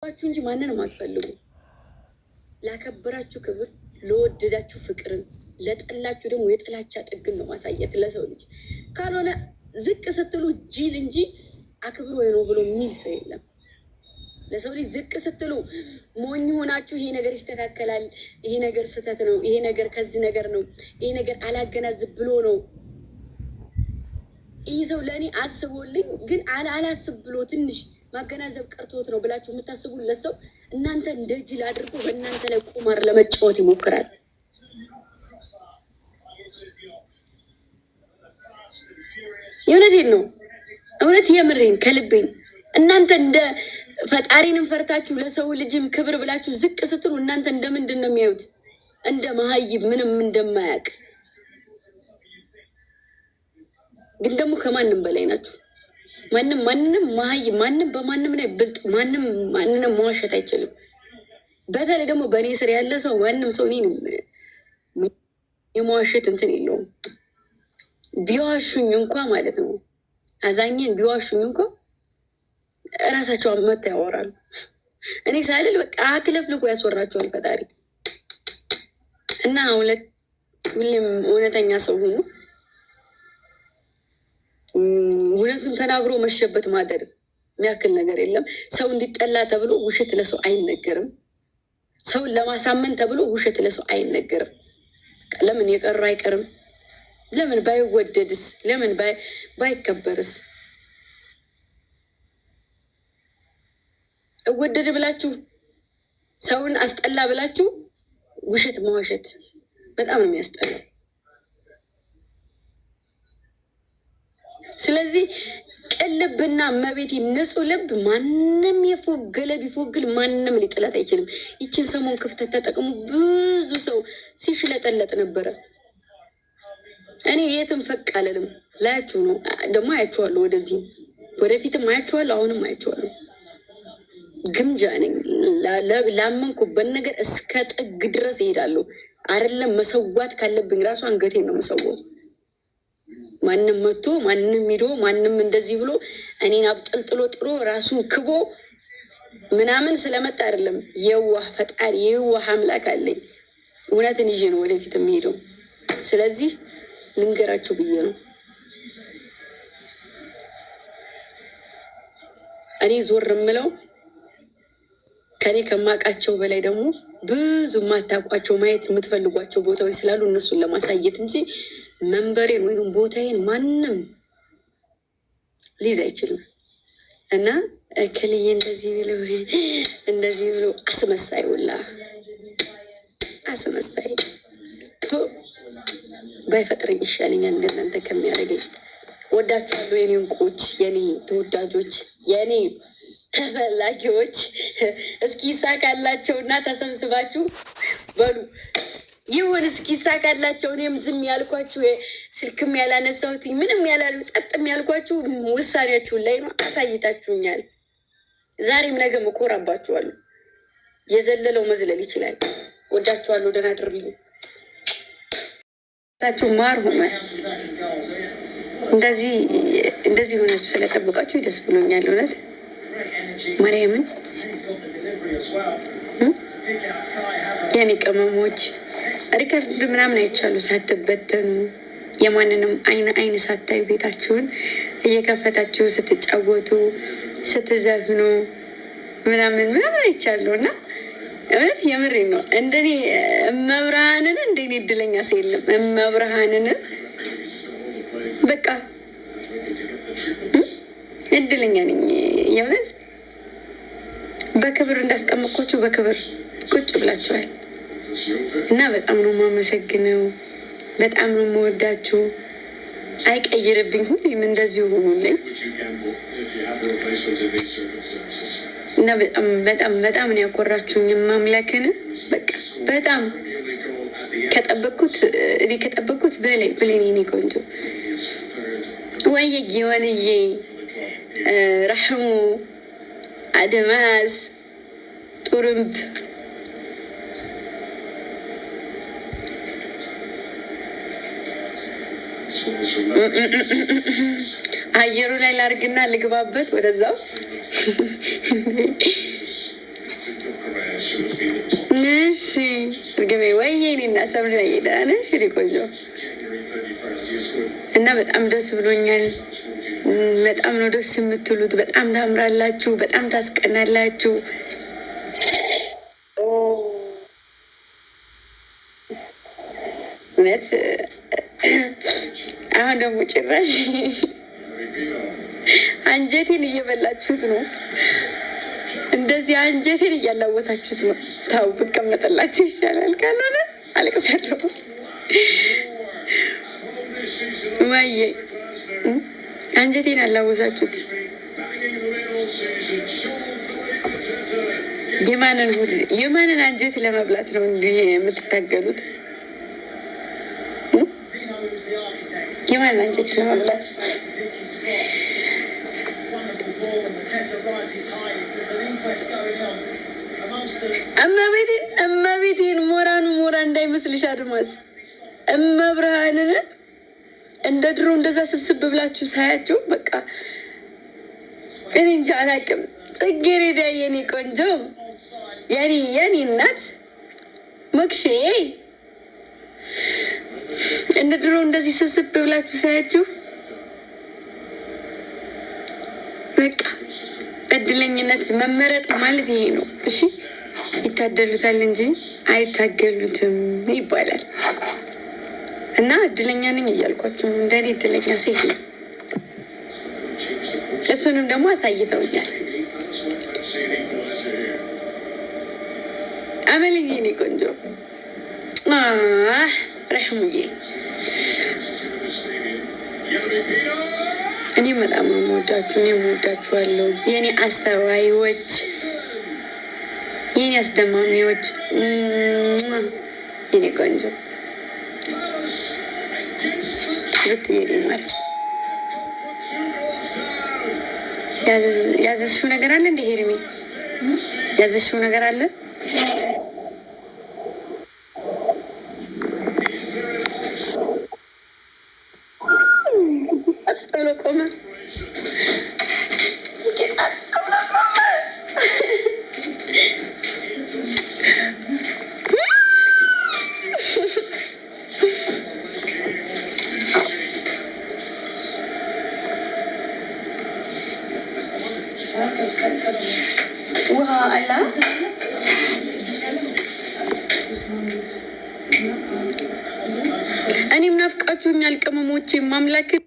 አለባችሁ እንጂ ማንንም አትፈልጉ። ላከበራችሁ ክብር፣ ለወደዳችሁ ፍቅርን፣ ለጠላችሁ ደግሞ የጥላቻ ጥግን ነው ማሳየት ለሰው ልጅ። ካልሆነ ዝቅ ስትሉ ጅል እንጂ አክብሮ ነው ብሎ የሚል ሰው የለም። ለሰው ልጅ ዝቅ ስትሉ ሞኝ ሆናችሁ ይሄ ነገር ይስተካከላል፣ ይሄ ነገር ስህተት ነው፣ ይሄ ነገር ከዚህ ነገር ነው፣ ይሄ ነገር አላገናዝብ ብሎ ነው ይህ ሰው ለእኔ አስቦልኝ ግን አላስብ ብሎ ትንሽ ማገናዘብ ቀርቶት ነው ብላችሁ የምታስቡለት ሰው እናንተ እንደ ጅል አድርጎ በእናንተ ላይ ቁማር ለመጫወት ይሞክራል። የእውነቴን ነው፣ እውነት የምሬን ከልቤን። እናንተ እንደ ፈጣሪንም ፈርታችሁ ለሰው ልጅም ክብር ብላችሁ ዝቅ ስትሉ እናንተ እንደምንድን ነው የሚያዩት? እንደ መሀይብ ምንም እንደማያውቅ። ግን ደግሞ ከማንም በላይ ናችሁ። ማንም መሀይብ፣ ማንም በማንም ላይ ብልጥ፣ ማንንም መዋሸት አይችልም። በተለይ ደግሞ በእኔ ስር ያለ ሰው ማንም ሰው እኔን የመዋሸት እንትን የለውም። ቢዋሹኝ እንኳ ማለት ነው አዛኝን ቢዋሹኝ እንኳ እራሳቸው መጥተው ያወራሉ። እኔ ሳልል በቃ አክለፍልፎ ያስወራቸዋል ፈጣሪ። እና ሁሌም እውነተኛ ሰው ሁኑ። እውነቱን ተናግሮ መሸበት ማደር የሚያክል ነገር የለም። ሰው እንዲጠላ ተብሎ ውሸት ለሰው አይነገርም። ሰውን ለማሳመን ተብሎ ውሸት ለሰው አይነገርም። ለምን የቀሩ አይቀርም? ለምን ባይወደድስ? ለምን ባይከበርስ? እወደድ ብላችሁ ሰውን አስጠላ ብላችሁ ውሸት መዋሸት በጣም ነው የሚያስጠላው። ስለዚህ ቅልብና መቤት ንጹህ ልብ ማንም የፎገለ ቢፎግል ማንም ሊጥላት አይችልም። ይችን ሰሞን ክፍተት ተጠቅሙ ብዙ ሰው ሲሽለጠለጥ ነበረ። እኔ የትም ፈቅ አለልም። ላያችሁ ነው ደግሞ አያችኋለሁ። ወደዚህም ወደፊትም አያችኋለሁ። አሁንም አያችኋለሁ። ግምጃ ነኝ። ላመንኩበት ነገር እስከ ጥግ ድረስ እሄዳለሁ። አይደለም መሰዋት ካለብኝ ራሱ አንገቴን ነው መሰዋው። ማንም መጥቶ ማንም ሄዶ ማንም እንደዚህ ብሎ እኔን አብጠልጥሎ ጥሎ ራሱን ክቦ ምናምን ስለመጣ አይደለም። የዋህ ፈጣሪ የዋህ አምላክ አለኝ። እውነትን ይዤ ነው ወደፊት የሚሄደው። ስለዚህ ልንገራችሁ ብዬ ነው። እኔ ዞር የምለው ከኔ ከማውቃቸው በላይ ደግሞ ብዙ የማታውቋቸው ማየት የምትፈልጓቸው ቦታዎች ስላሉ እነሱን ለማሳየት እንጂ መንበሬን ወይም ቦታዬን ማንም ሊይዝ አይችልም። እና ከልዬ እንደዚህ ብሎ አስመሳይ ውላ አስመሳይ ባይፈጥረኝ ይሻለኛል እንደናንተ ከሚያደርገኝ። ወዳችኋለሁ የኔ እንቁዎች፣ የኔ ተወዳጆች፣ የኔ ተፈላጊዎች። እስኪ ይሳካላቸው እና ተሰብስባችሁ በሉ ይሁን። እስኪ ይሳካላቸው። እኔም ዝም ያልኳችሁ ስልክም ያላነሳሁት ምንም ያላሉ ጸጥም ያልኳችሁ ውሳኔያችሁን ላይ ነው። አሳይታችሁኛል። ዛሬም ነገም እኮራባችኋለሁ። የዘለለው መዝለል ይችላል። ወዳችኋለሁ። ደህና አድርልኝ። ታችሁ ማር ሆኗል። እንደዚህ ሆናችሁ ስለጠበቃችሁ ደስ ብሎኛል። እውነት ማርያምን የኔ ቅመሞች ሪከርድ ምናምን አይቻሉ ሳትበተኑ የማንንም አይን ሳታዩ ቤታችሁን እየከፈታችሁ ስትጫወቱ ስትዘፍኑ ምናምን አይቻለሁ እና እውነት የምሬ ነው። እንደኔ እመብርሃንን እንደኔ እድለኛ ሰው የለም። እመብርሃንን በቃ እድለኛ ነኝ የእውነት። በክብር እንዳስቀመጥኳችሁ በክብር ቁጭ ብላችኋል እና በጣም ነው የማመሰግነው። በጣም ነው የምወዳችሁ። አይቀይርብኝ፣ ሁሌም እንደዚሁ ሆኑልኝ እና በጣም ነው ያኮራችሁኝ። ማምላክን በቃ በጣም ከጠበቅኩት በላይ ብሌን የኔ ቆንጆ ወየ ጊወንዬ ረሕሙ አድማስ ጡርምብ አየሩ ላይ ላርግና ልግባበት ወደዛው እርግቤ ወይ እኔና ሰብለ ሄዳነሽ ቆንጆ እና በጣም ደስ ብሎኛል። በጣም ነው ደስ የምትሉት። በጣም ታምራላችሁ። በጣም ታስቀናላችሁ። እውነት አሁን ደግሞ ጭራሽ አንጀቴን እየበላችሁት ነው። እንደዚህ አንጀቴን እያላወሳችሁት ነው። ታው ብቀመጥላችሁ ይሻላል። ካልሆነ አለቅሳለሁ። ወይዬ አንጀቴን አላወሳችሁት። የማንን አንጀት ለመብላት ነው እንዲህ የምትታገሉት? የማንን አንጀት ለመብላት? እመቤቴን ሞራ እንዳይመስልሽ አድማስ እመብርሃንን እንደ ድሮ እንደዛ ስብስብ ብላችሁ ሳያችሁ በቃ እኔ እንጃ አላውቅም። ጽጌረዳ የኔ ቆንጆ የኔ እናት ሞክሼ እንደ ድሮ እንደዚህ ስብስብ ብላችሁ ሳያችሁ በቃ እድለኝነት መመረጥ ማለት ይሄ ነው። እሺ ይታደሉታል እንጂ አይታገሉትም ይባላል። እና እድለኛ ነኝ እያልኳቸው እንደኔ እድለኛ ሴት ነው። እሱንም ደግሞ አሳይተውኛል። አመልዬ እኔ ቆንጆ ረሕሙዬ እኔም በጣም ነው የምወዳችሁ። እኔም እወዳችኋለሁ የኔ አስተዋይዎች፣ የኔ አስደማሚዎች፣ የኔ ቆንጆ ብትየኔ ማር ያዘዝሽው ነገር አለ እንደ ሄርሜ ያዘዝሽው ነገር አለ። ቆመ ውሃ አላ እኔም ናፍቃችሁኛል ቅመሞቼ ማምላክን